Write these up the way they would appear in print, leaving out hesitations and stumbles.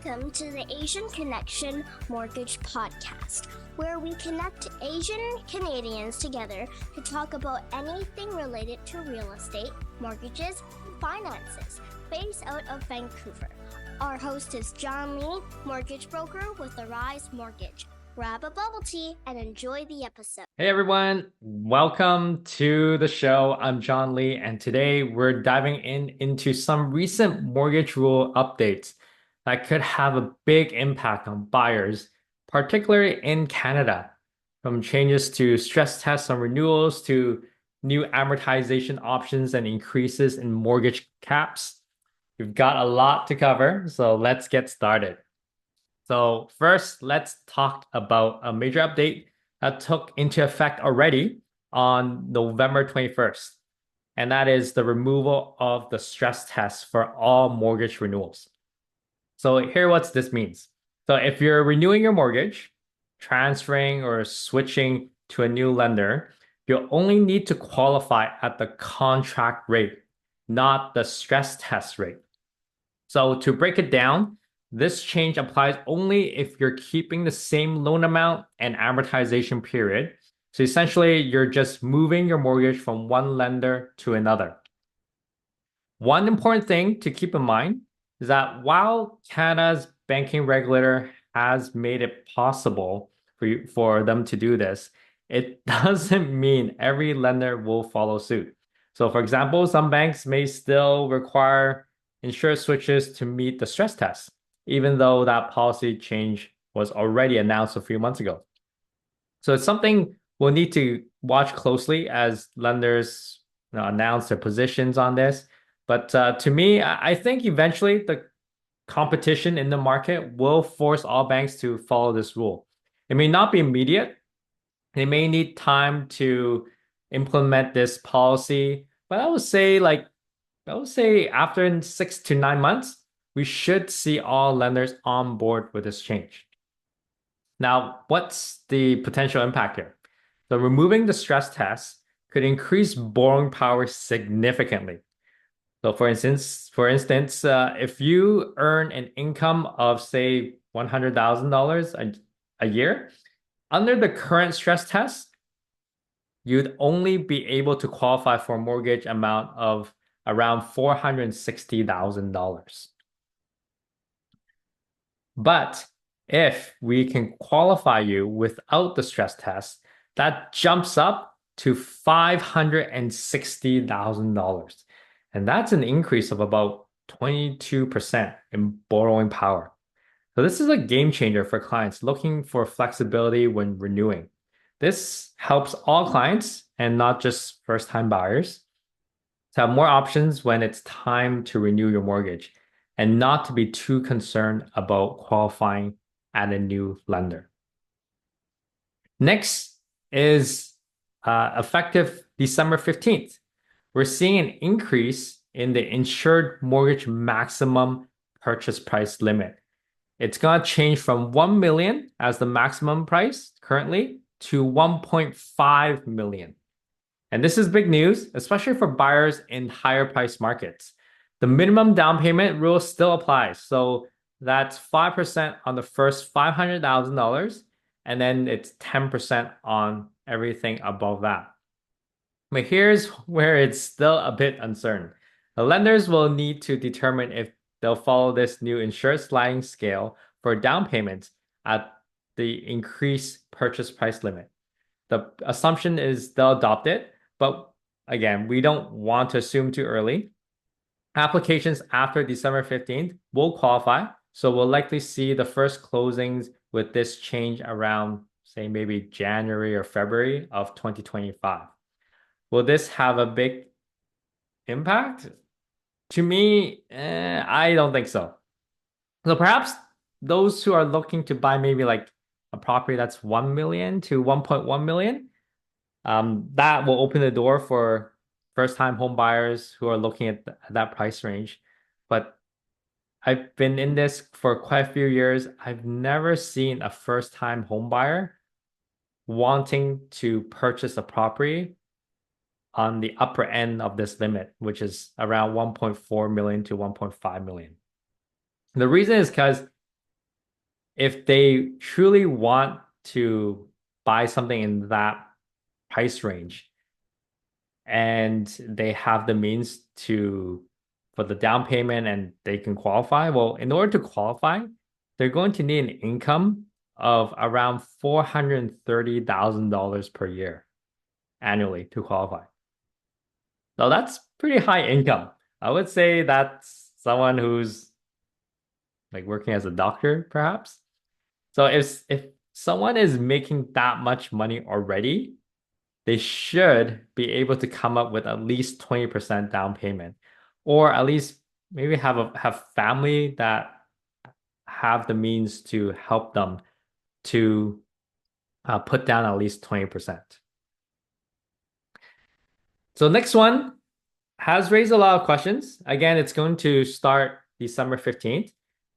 Welcome to the Asian Connection Mortgage Podcast, where we connect Asian Canadians together to talk about anything related to real estate, mortgages, and finances, based out of Vancouver. Our host is John Lee, mortgage broker with Arise Mortgage. Grab a bubble tea and enjoy the episode. Hey everyone, welcome to the show. I'm John Lee, and today we're diving into some recent mortgage rule updates that could have a big impact on buyers, particularly in Canada. From changes to stress tests on renewals to new amortization options and increases in mortgage caps. We've got a lot to cover, so let's get started. So first, let's talk about a major update that took into effect already on November 21st. And that is the removal of the stress test for all mortgage renewals. So here what this means. So if you're renewing your mortgage, transferring or switching to a new lender, you'll only need to qualify at the contract rate, not the stress test rate. So to break it down, this change applies only if you're keeping the same loan amount and amortization period. So essentially, you're just moving your mortgage from one lender to another. One important thing to keep in mind is that while Canada's banking regulator has made it possible for them to do this, it doesn't mean every lender will follow suit. So for example, some banks may still require insured switches to meet the stress test, even though that policy change was already announced a few months ago. So it's something we'll need to watch closely as lenders announce their positions on this. But to me, I think eventually the competition in the market will force all banks to follow this rule. It may not be immediate. They may need time to implement this policy, but I would say after 6 to 9 months, we should see all lenders on board with this change. Now, what's the potential impact here? So removing the stress test could increase borrowing power significantly. So for instance, if you earn an income of say $100,000 a year, under the current stress test, you'd only be able to qualify for a mortgage amount of around $460,000. But if we can qualify you without the stress test, that jumps up to $560,000. And that's an increase of about 22% in borrowing power. So this is a game changer for clients looking for flexibility when renewing. This helps all clients and not just first-time buyers to have more options when it's time to renew your mortgage and not to be too concerned about qualifying at a new lender. Next is effective December 15th. We're seeing an increase in the insured mortgage maximum purchase price limit. It's going to change from 1 million as the maximum price currently to 1.5 million. And this is big news, especially for buyers in higher price markets. The minimum down payment rule still applies. So that's 5% on the first $500,000, and then it's 10% on everything above that. But here's where it's still a bit uncertain. The lenders will need to determine if they'll follow this new insured sliding scale for down payments at the increased purchase price limit. The assumption is they'll adopt it, but again, we don't want to assume too early. Applications after December 15th will qualify, so we'll likely see the first closings with this change around, say, maybe January or February of 2025. Will this have a big impact? To me, I don't think so. So perhaps those who are looking to buy maybe like a property that's 1 million to 1.1 million, that will open the door for first-time home buyers who are looking at that price range. But I've been in this for quite a few years. I've never seen a first-time home buyer wanting to purchase a property on the upper end of this limit, which is around 1.4 million to 1.5 million. The reason is because if they truly want to buy something in that price range and they have the means to for the down payment and they can qualify, well, in order to qualify, they're going to need an income of around $430,000 per year annually to qualify. So that's pretty high income. I would say that's someone who's like working as a doctor, perhaps. So if someone is making that much money already, they should be able to come up with at least 20% down payment, or at least maybe have family that have the means to help them to put down at least 20%. So next one has raised a lot of questions. Again, it's going to start December 15th,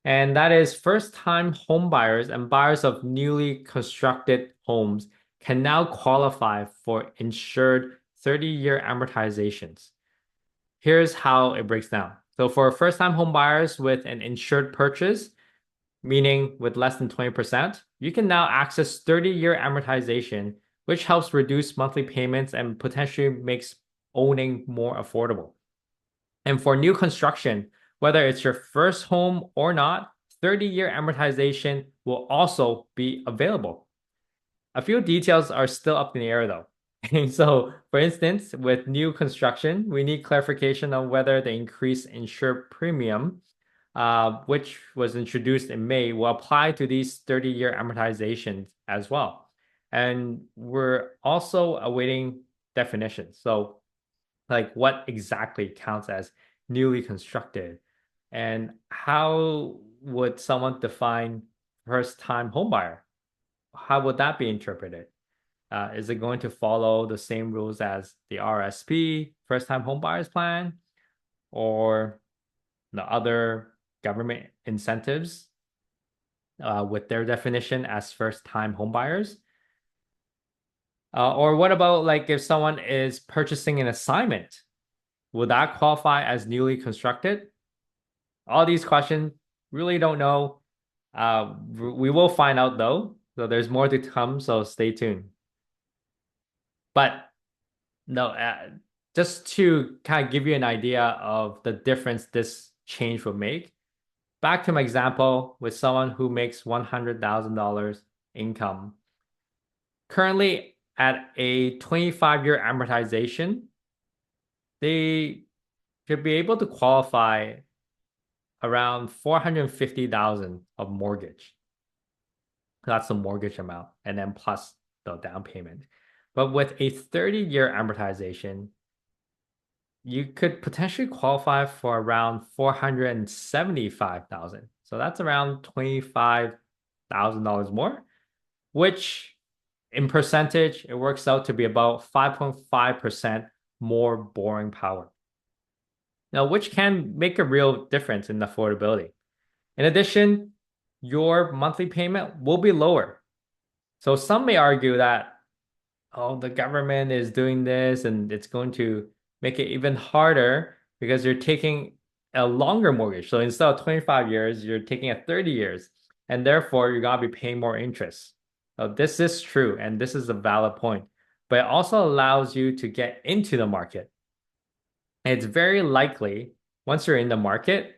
and that is first-time home buyers and buyers of newly constructed homes can now qualify for insured 30-year amortizations. Here's how it breaks down. So for first-time home buyers with an insured purchase, meaning with less than 20%, you can now access 30-year amortization, which helps reduce monthly payments and potentially makes owning more affordable. And for new construction, whether it's your first home or not, 30-year amortization will also be available. A few details are still up in the air though. So, for instance, with new construction, we need clarification on whether the increased insured premium, which was introduced in May, will apply to these 30-year amortizations as well. And we're also awaiting definitions. So, like what exactly counts as newly constructed, and how would someone define first-time homebuyer? How would that be interpreted? Is it going to follow the same rules as the RSP, first-time homebuyers plan, or the other government incentives with their definition as first-time homebuyers? Or what about like if someone is purchasing an assignment, would that qualify as newly constructed? All these questions, really don't know. We will find out though. So there's more to come, so stay tuned. But no, just to kind of give you an idea of the difference this change would make, back to my example with someone who makes $100,000 income. Currently at a 25-year amortization, they should be able to qualify around 450,000 of mortgage. That's the mortgage amount, and then plus the down payment. But with a 30-year amortization, you could potentially qualify for around 475,000. So that's around $25,000 more, which in percentage, it works out to be about 5.5% more borrowing power. Now, which can make a real difference in affordability. In addition, your monthly payment will be lower. So some may argue that, oh, the government is doing this and it's going to make it even harder because you're taking a longer mortgage. So instead of 25 years, you're taking a 30 years, and therefore you're going to be paying more interest. So this is true, and this is a valid point, but it also allows you to get into the market. And it's very likely once you're in the market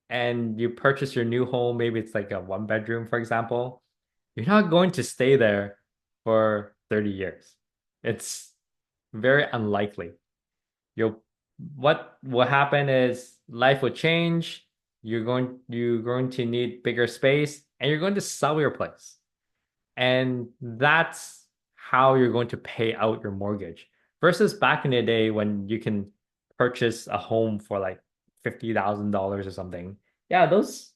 and you purchase your new home, maybe it's like a one bedroom, for example, you're not going to stay there for 30 years. It's very unlikely. What will happen is life will change. You're going to need bigger space and you're going to sell your place. And that's how you're going to pay out your mortgage. Versus back in the day when you can purchase a home for like $50,000 or something. Yeah, those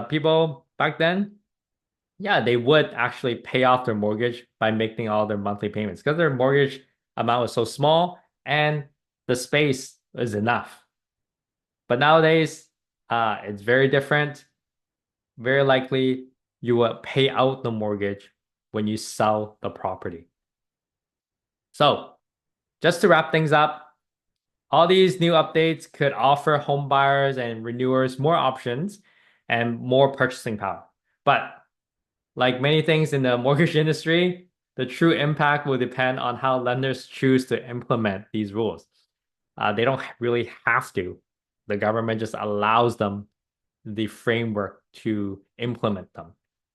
people back then, yeah, they would actually pay off their mortgage by making all their monthly payments because their mortgage amount was so small and the space is enough. But nowadays, it's very different. Very likely, you will pay out the mortgage when you sell the property. So, just to wrap things up, all these new updates could offer home buyers and renewers more options and more purchasing power. But like many things in the mortgage industry, the true impact will depend on how lenders choose to implement these rules. They don't really have to. The government just allows them the framework to implement them.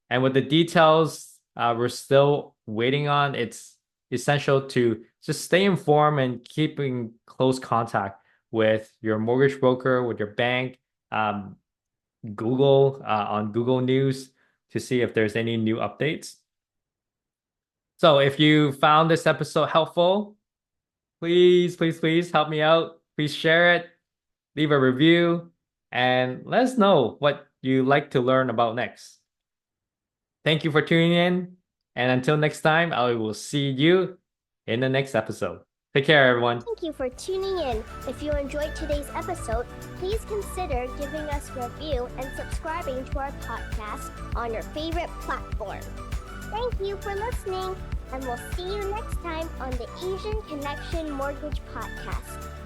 And with the details we're still waiting on, it's essential to just stay informed and keep in close contact with your mortgage broker, with your bank, Google on Google News to see if there's any new updates. So if you found this episode helpful, please help me out. Please share it, leave a review, and let us know what you like to learn about next. Thank you for tuning in. And until next time, I will see you in the next episode. Take care, everyone. Thank you for tuning in. If you enjoyed today's episode, please consider giving us a review and subscribing to our podcast on your favorite platform. Thank you for listening, and we'll see you next time on the Asian Connection Mortgage Podcast.